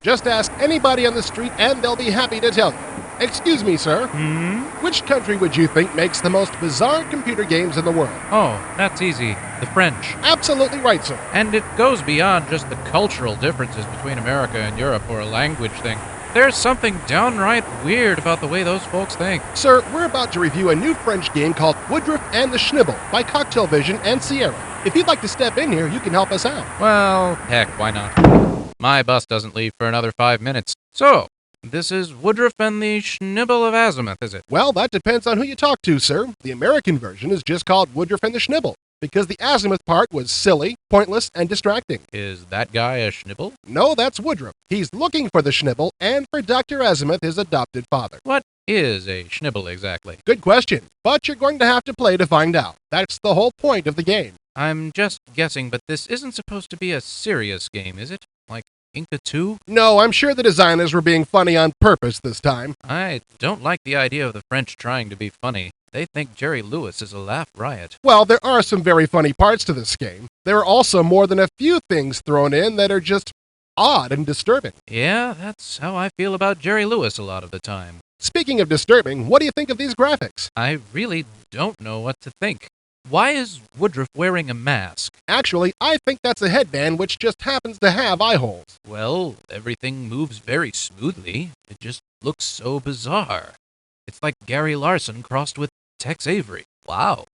Just ask anybody on the street and they'll be happy to tell you. Excuse me, sir. Which country would you think makes the most bizarre computer games in the world? Oh, that's easy. The French. Absolutely right, sir. And it goes beyond just the cultural differences between America and Europe or a language thing. There's something downright weird about the way those folks think. Sir, we're about to review a new French game called Woodruff and the Schnibble by Cocktail Vision and Sierra. If you'd like to step in here, you can help us out. Well, heck, why not? My bus doesn't leave for another 5 minutes. So, this is Woodruff and the Schnibble of Azimuth, is it? Well, that depends on who you talk to, sir. The American version is just called Woodruff and the Schnibble, because the Azimuth part was silly, pointless, and distracting. Is that guy a Schnibble? No, that's Woodruff. He's looking for the Schnibble and for Dr. Azimuth, his adopted father. What is a Schnibble exactly? Good question, but you're going to have to play to find out. That's the whole point of the game. I'm just guessing, but this isn't supposed to be a serious game, is it? Like Inca 2? No, I'm sure the designers were being funny on purpose this time. I don't like the idea of the French trying to be funny. They think Jerry Lewis is a laugh riot. Well, there are some very funny parts to this game. There are also more than a few things thrown in that are just odd and disturbing. Yeah, that's how I feel about Jerry Lewis a lot of the time. Speaking of disturbing, what do you think of these graphics? I really don't know what to think. Why is Woodruff wearing a mask? Actually, I think that's a headband which just happens to have eye holes. Well, everything moves very smoothly. It just looks so bizarre. It's like Gary Larson crossed with Tex Avery. Wow.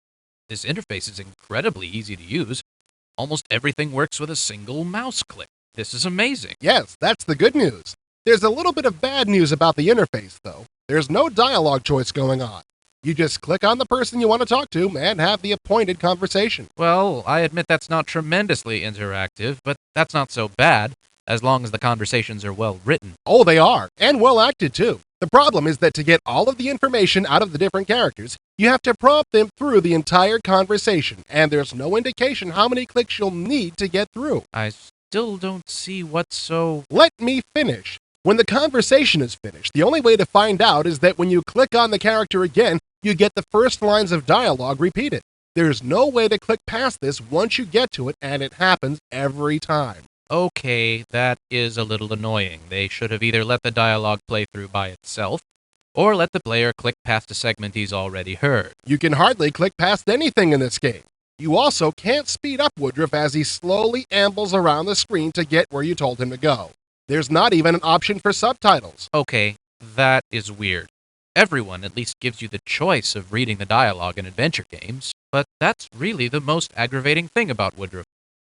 This interface is incredibly easy to use. Almost everything works with a single mouse click. This is amazing. Yes, that's the good news. There's a little bit of bad news about the interface, though. There's no dialogue choice going on. You just click on the person you want to talk to and have the appointed conversation. Well, I admit that's not tremendously interactive, but that's not so bad, as long as the conversations are well written. Oh, they are, and well acted, too. The problem is that to get all of the information out of the different characters, you have to prompt them through the entire conversation, and there's no indication how many clicks you'll need to get through. I still don't see what's so... Let me finish. When the conversation is finished, the only way to find out is that when you click on the character again, you get the first lines of dialogue repeated. There's no way to click past this once you get to it, and it happens every time. Okay, that is a little annoying. They should have either let the dialogue play through by itself, or let the player click past a segment he's already heard. You can hardly click past anything in this game. You also can't speed up Woodruff as he slowly ambles around the screen to get where you told him to go. There's not even an option for subtitles. Okay, that is weird. Everyone at least gives you the choice of reading the dialogue in adventure games, but that's really the most aggravating thing about Woodruff.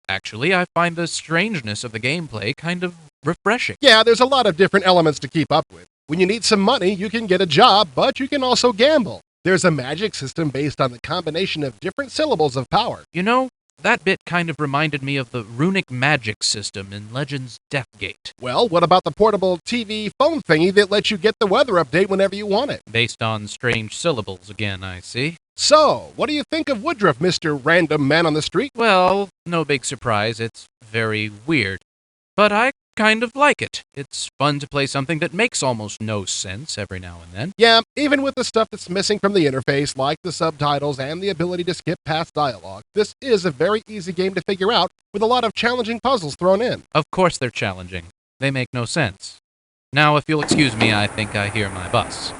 Actually, I find the strangeness of the gameplay kind of refreshing. Yeah, there's a lot of different elements to keep up with. When you need some money, you can get a job, but you can also gamble. There's a magic system based on the combination of different syllables of power. You know, that bit kind of reminded me of the runic magic system in Legends Deathgate. Well, what about the portable TV phone thingy that lets you get the weather update whenever you want it? Based on strange syllables again, I see. So, what do you think of Woodruff, Mr. Random Man on the Street? Well, no big surprise, it's very weird. But I kind of like it. It's fun to play something that makes almost no sense every now and then. Yeah, even with the stuff that's missing from the interface, like the subtitles and the ability to skip past dialogue, this is a very easy game to figure out with a lot of challenging puzzles thrown in. Of course they're challenging. They make no sense. Now, if you'll excuse me, I think I hear my bus.